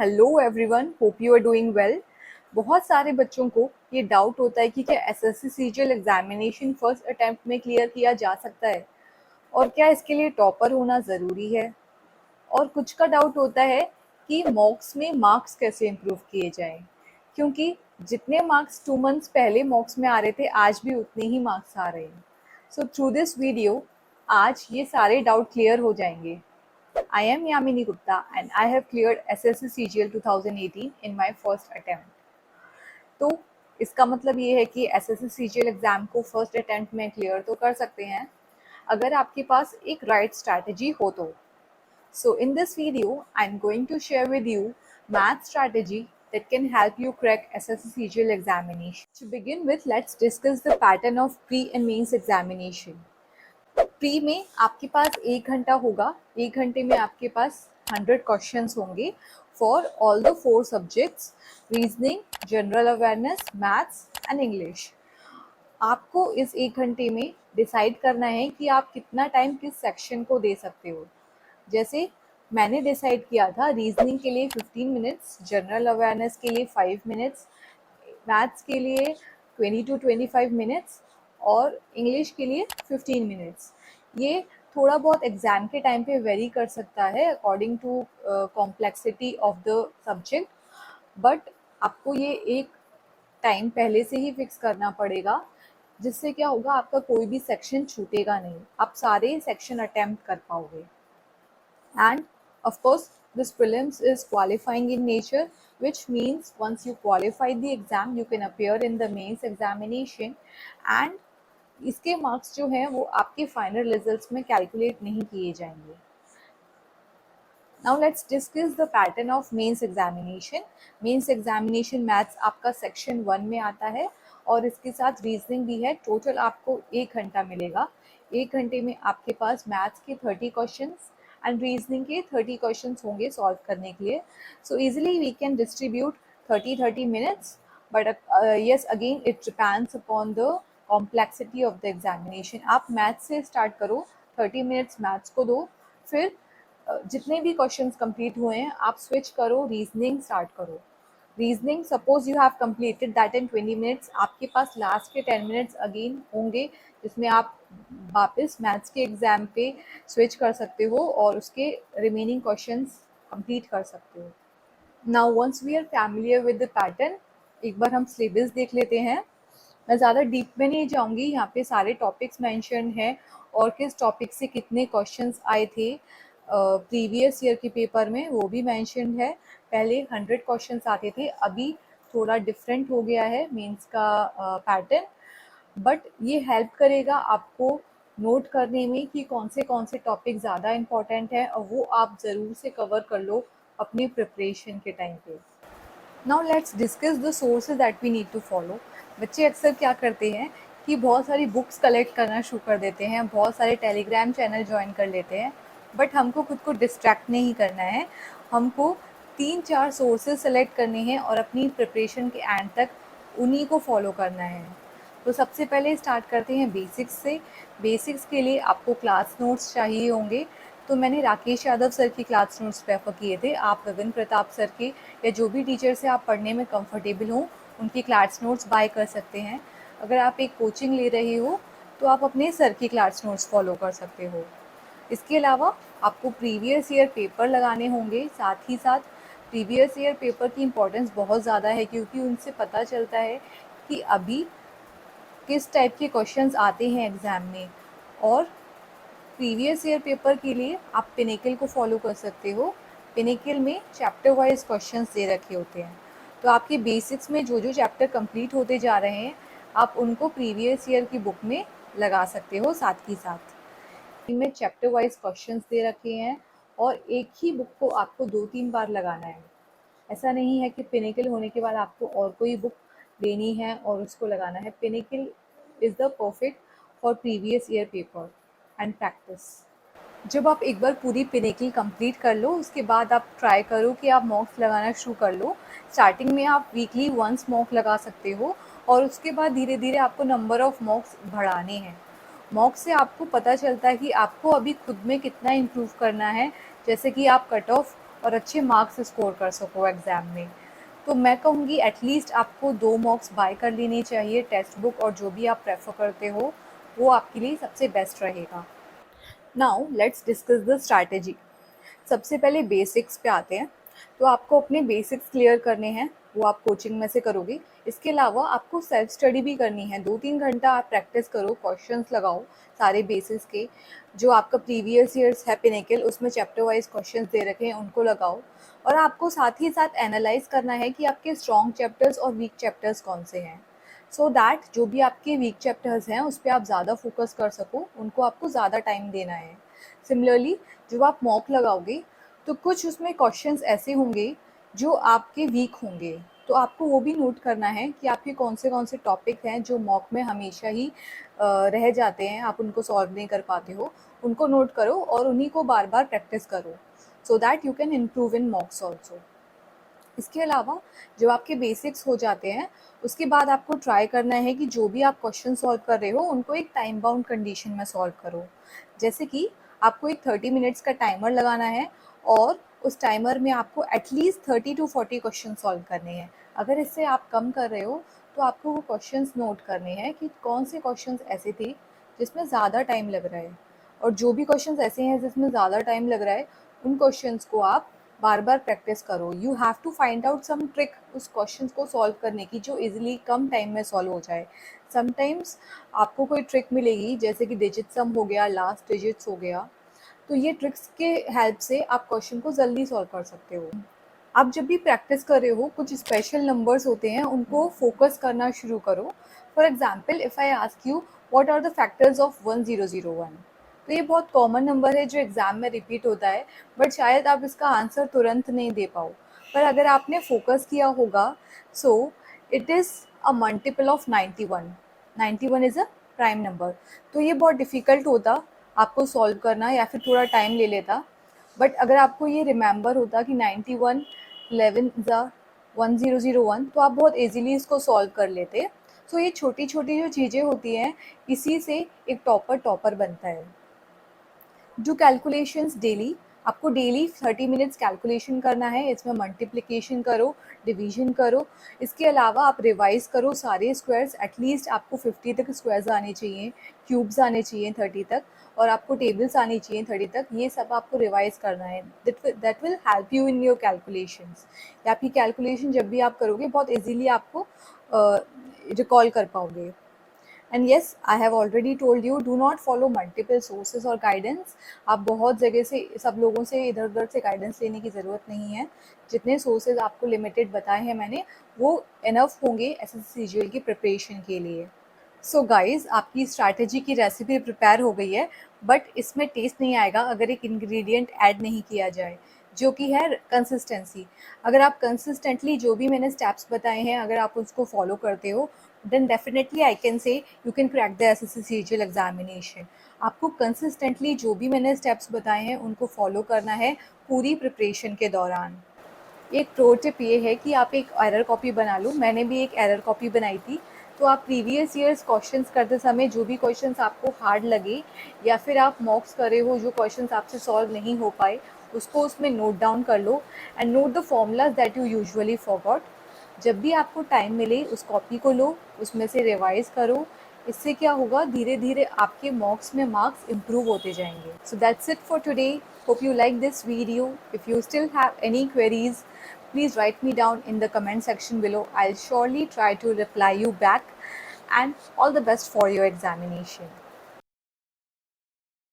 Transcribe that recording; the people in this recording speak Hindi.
Hello everyone, hope you are doing well. बहुत सारे बच्चों को ये डाउट होता है कि क्या SSC CGL examination first attempt में क्लियर किया जा सकता है और क्या इसके लिए टॉपर होना ज़रूरी है। और कुछ का डाउट होता है कि मॉक्स में मार्क्स कैसे इम्प्रूव किए जाएं, क्योंकि जितने मार्क्स 2 मंथ्स पहले मॉक्स में आ रहे थे आज भी उतने ही मार्क्स आ रहे हैं। सो थ्रू दिस वीडियो आज ये सारे डाउट क्लियर हो जाएंगे। I am Yamini Gupta and I have cleared SSC CGL 2018 in my first attempt. तो इसका मतलब ये है कि SSC CGL एग्जाम को फर्स्ट अटेम्प्ट में क्लियर तो कर सकते हैं अगर आपके पास एक राइट स्ट्रैटेजी हो तो। So in this video, I'm going to share with you math strategy that can help you crack SSC CGL examination. To begin with, let's discuss the pattern of pre and mains examination. Pre में आपके पास 1 घंटा होगा। 1 घंटे में आपके पास 100 क्वेश्चंस होंगे for all the 4 subjects: reasoning, general awareness, maths and English. आपको इस 1 घंटे में डिसाइड करना है कि आप कितना टाइम किस सेक्शन को दे सकते हो। जैसे मैंने डिसाइड किया था रीजनिंग के लिए 15 मिनट्स, जनरल अवेयरनेस के लिए 5 मिनट्स, मैथ्स के लिए 20 to 25 मिनट्स और इंग्लिश के लिए 15 मिनट्स। ये थोड़ा बहुत एग्ज़ाम के टाइम पे वेरी कर सकता है according to complexity of the subject, but आपको ये एक टाइम पहले से ही फिक्स करना पड़ेगा, जिससे क्या होगा, आपका कोई भी सेक्शन छूटेगा नहीं, आप सारे सेक्शन अटेम्प्ट कर पाओगे। And of course, this prelims is qualifying in nature, which means once you qualify the exam, you can appear in the mains examination and इसके मार्क्स जो हैं वो आपके फाइनल रिजल्ट्स में कैलकुलेट नहीं किए जाएंगे। Now let's discuss the pattern of mains examination. Mains examination maths आपका सेक्शन 1 में आता है और इसके साथ रीजनिंग भी है। टोटल आपको 1 घंटा मिलेगा। 1 घंटे में आपके पास मैथ्स के 30 क्वेश्चंस एंड रीजनिंग के 30 क्वेश्चंस होंगे सॉल्व करने के लिए। So easily we can distribute 30 minutes, but yes, again it depends upon the complexity of the examination. आप मैथ्स से स्टार्ट करो, 30 मिनट्स मैथ्स को दो, फिर जितने भी क्वेश्चंस कंप्लीट हुए हैं आप स्विच करो, रीजनिंग स्टार्ट करो। Reasoning suppose you have completed that in 20 minutes, आपके पास लास्ट के 10 मिनट्स अगेन होंगे जिसमें आप वापस मैथ्स के एग्जाम पे स्विच कर सकते हो और उसके रिमेनिंग क्वेश्चंस कंप्लीट कर सकते हो। Now once we are familiar with the pattern, एक बार हम सिलेबस देख लेते हैं। मैं ज़्यादा डीप में नहीं जाऊंगी, यहाँ पे सारे टॉपिक्स मेंशन हैं और किस टॉपिक से कितने क्वेश्चंस आए थे प्रीवियस ईयर के पेपर में वो भी मेंशन है। पहले 100 क्वेश्चंस आते थे, अभी थोड़ा डिफरेंट हो गया है मेंस का पैटर्न, बट ये हेल्प करेगा आपको नोट करने में कि कौन से टॉपिक ज़्यादा इम्पॉर्टेंट है और वो आप ज़रूर से कवर कर लो अपनी प्रिपरेशन के टाइम पे। Now let's discuss the sources that we need to follow. बच्चे अक्सर क्या करते हैं कि बहुत सारी बुक्स कलेक्ट करना शुरू कर देते हैं, बहुत सारे टेलीग्राम चैनल ज्वाइन कर लेते हैं, बट हमको खुद को डिस्ट्रैक्ट नहीं करना है। हमको 3-4 सोर्सेज सेलेक्ट करने हैं और अपनी प्रिपरेशन के एंड तक उन्हीं को फॉलो करना है। तो सबसे पहले स्टार्ट करते हैं बेसिक्स से। बेसिक्स के लिए आपको क्लास नोट्स चाहिए होंगे, तो मैंने राकेश यादव सर की क्लास नोट्स प्रेफर किए थे। आप विपिन प्रताप सर के या जो भी टीचर से आप पढ़ने में कंफर्टेबल हो उनकी क्लास नोट्स बाय कर सकते हैं। अगर आप एक कोचिंग ले रहे हो तो आप अपने सर की क्लास नोट्स फॉलो कर सकते हो। इसके अलावा आपको प्रीवियस ईयर पेपर लगाने होंगे। साथ ही साथ प्रीवियस ईयर पेपर की इम्पोर्टेंस बहुत ज़्यादा है, क्योंकि उनसे पता चलता है कि अभी किस टाइप के क्वेश्चंस आते हैं एग्ज़ाम में। और प्रीवियस ईयर पेपर के लिए आप पिनेकल को फॉलो कर सकते हो। पिनेकल में चैप्टर वाइज क्वेश्चंस दे रखे होते हैं, तो आपके बेसिक्स में जो जो चैप्टर कंप्लीट होते जा रहे हैं आप उनको प्रीवियस ईयर की बुक में लगा सकते हो। साथ ही साथ इनमें चैप्टर वाइज क्वेश्चंस दे रखे हैं और एक ही बुक को आपको 2-3 बार लगाना है। ऐसा नहीं है कि पिनेकल होने के बाद आपको और कोई बुक लेनी है और उसको लगाना है। Pinnacle is the perfect for previous year paper and practice. जब आप एक बार पूरी पिनेकल कंप्लीट कर लो उसके बाद आप ट्राई करो कि आप मॉक्स लगाना शुरू कर लो। स्टार्टिंग में आप वीकली वंस मॉक लगा सकते हो और उसके बाद धीरे धीरे आपको नंबर ऑफ़ मॉक्स बढ़ाने हैं। मॉक से आपको पता चलता है कि आपको अभी खुद में कितना इम्प्रूव करना है। जैसे कि आप कट ऑफ और अच्छे मार्क्स स्कोर कर सको एग्ज़ाम में। तो मैं कहूँगी एटलीस्ट आपको 2 मॉक्स बाय कर लेनी चाहिए, टेक्स्ट बुक और जो भी आप प्रेफ़र करते हो, वो आपके लिए सबसे बेस्ट रहेगा। Now let's discuss the strategy. सबसे पहले बेसिक्स पे आते हैं। तो आपको अपने बेसिक्स क्लियर करने हैं, वो आप कोचिंग में से करोगे। इसके अलावा आपको सेल्फ स्टडी भी करनी है। 2-3 घंटा आप प्रैक्टिस करो, क्वेश्चंस लगाओ सारे बेसिक्स के। जो आपका प्रीवियस ईयर्स है पिनेकल, उसमें चैप्टर वाइज क्वेश्चंस दे रखे हैं, उनको लगाओ। और आपको साथ ही साथ एनालाइज करना है कि आपके स्ट्रॉन्ग चैप्टर्स और वीक चैप्टर्स कौन से हैं, सो दैट जो भी आपके वीक चैप्टर्स हैं उस पर आप ज़्यादा फोकस कर सको, उनको आपको ज़्यादा टाइम देना है। सिमिलरली जब आप मॉक लगाओगे तो कुछ उसमें क्वेश्चंस ऐसे होंगे जो आपके वीक होंगे, तो आपको वो भी नोट करना है कि आपके कौन से टॉपिक हैं जो मॉक में हमेशा ही रह जाते हैं, आप उनको सॉल्व नहीं कर पाते हो। उनको नोट करो और उन्हीं को बार बार प्रैक्टिस करो, so that you can improve in मॉक्स also. इसके अलावा जब आपके बेसिक्स हो जाते हैं, उसके बाद आपको ट्राई करना है कि जो भी आप क्वेश्चन सॉल्व कर रहे हो उनको एक टाइम बाउंड कंडीशन में सॉल्व करो। जैसे कि आपको एक 30 मिनट्स का टाइमर लगाना है और उस टाइमर में आपको एटलीस्ट 30 टू 40 क्वेश्चन सॉल्व करने हैं। अगर इससे आप कम कर रहे हो तो आपको वो क्वेश्चंस नोट करने हैं कि कौन से क्वेश्चंस ऐसे थे जिसमें ज़्यादा टाइम लग रहा है, और जो भी क्वेश्चंस ऐसे हैं जिसमें ज़्यादा टाइम लग रहा है उन क्वेश्चंस को आप बार बार प्रैक्टिस करो। You have to find out some trick उस क्वेश्चन को सॉल्व करने की जो इजीली कम टाइम में सॉल्व हो जाए। समटाइम्स आपको कोई ट्रिक मिलेगी, जैसे कि डिजिट सम हो गया, लास्ट डिजिट्स हो गया, तो ये ट्रिक्स के हेल्प से आप क्वेश्चन को जल्दी सॉल्व कर सकते हो। आप जब भी प्रैक्टिस कर रहे हो कुछ स्पेशल नंबर्स होते हैं, उनको फोकस करना शुरू करो। For example if I ask you what are the factors of 1001, तो ये बहुत कॉमन नंबर है जो एग्ज़ाम में रिपीट होता है, बट शायद आप इसका आंसर तुरंत नहीं दे पाओ। पर अगर आपने फोकस किया होगा, so it is a multiple of 91। 91 is a prime number. तो ये बहुत डिफ़िकल्ट होता आपको सॉल्व करना, या फिर थोड़ा टाइम ले लेता। बट अगर आपको ये रिमेंबर होता कि 91 11 ज़ा 1001, तो आप बहुत इजीली इसको सॉल्व कर लेते। सो ये छोटी छोटी जो चीज़ें होती हैं, इसी से एक टॉपर टॉपर बनता है। Do calculations daily. आपको डेली 30 मिनट्स कैलकुलेशन करना है, इसमें मल्टीप्लिकेशन करो, डिवीजन करो। इसके अलावा आप रिवाइज करो सारे स्क्वायर्स, एटलीस्ट आपको 50 तक स्क्वायर्स आने चाहिए, क्यूब्स आने चाहिए 30 तक, और आपको टेबल्स आनी चाहिए 30 तक। ये सब आपको रिवाइज करना है, that will help you in your calculations. आपकी कैलकुलेशन जब भी आप करोगे बहुत ईजीली आपको रिकॉल कर पाओगे। And yes, I have already told you, do not follow multiple sources और गाइडेंस। आप बहुत जगह से, सब लोगों से इधर उधर से गाइडेंस लेने की ज़रूरत नहीं है। जितने सोर्सेज आपको लिमिटेड बताए हैं मैंने, वो इनफ होंगे एसएससी सीजीएल की प्रिपरेशन के लिए। सो गाइज, आपकी स्ट्रैटेजी की रेसिपी प्रिपेयर हो गई है, बट इसमें टेस्ट नहीं आएगा अगर एक इंग्रेडिएंट ऐड नहीं किया जाए, जो कि है कंसिस्टेंसी। अगर आप कंसिस्टेंटली जो भी मैंने स्टेप्स बताए हैं, अगर आप उसको फॉलो करते हो, then definitely I can say you can crack the SSC CGL examination. आपको कंसिस्टेंटली जो भी मैंने स्टेप्स बताए हैं उनको फॉलो करना है पूरी प्रिपरेशन के दौरान। एक प्रो टिप ये है कि आप एक एरर कॉपी बना लो। मैंने भी एक एरर कॉपी बनाई थी। तो आप प्रीवियस ईयर्स क्वेश्चंस करते समय जो भी क्वेश्चंस आपको हार्ड लगे, या फिर आप मॉक्स कर रहे हो जो क्वेश्चंस आपसे सॉल्व नहीं हो पाए, उसको उसमें नोट डाउन कर लो and note the formulas that you usually forgot. जब भी आपको टाइम मिले उस कॉपी को लो, उसमें से रिवाइज करो। इससे क्या होगा, धीरे धीरे आपके मॉक्स में मार्क्स इम्प्रूव होते जाएंगे। So that's it for today. Hope you like this video. If you still have any queries, please write me down in the comment section below. I'll surely try to reply you back, and all the best for your examination.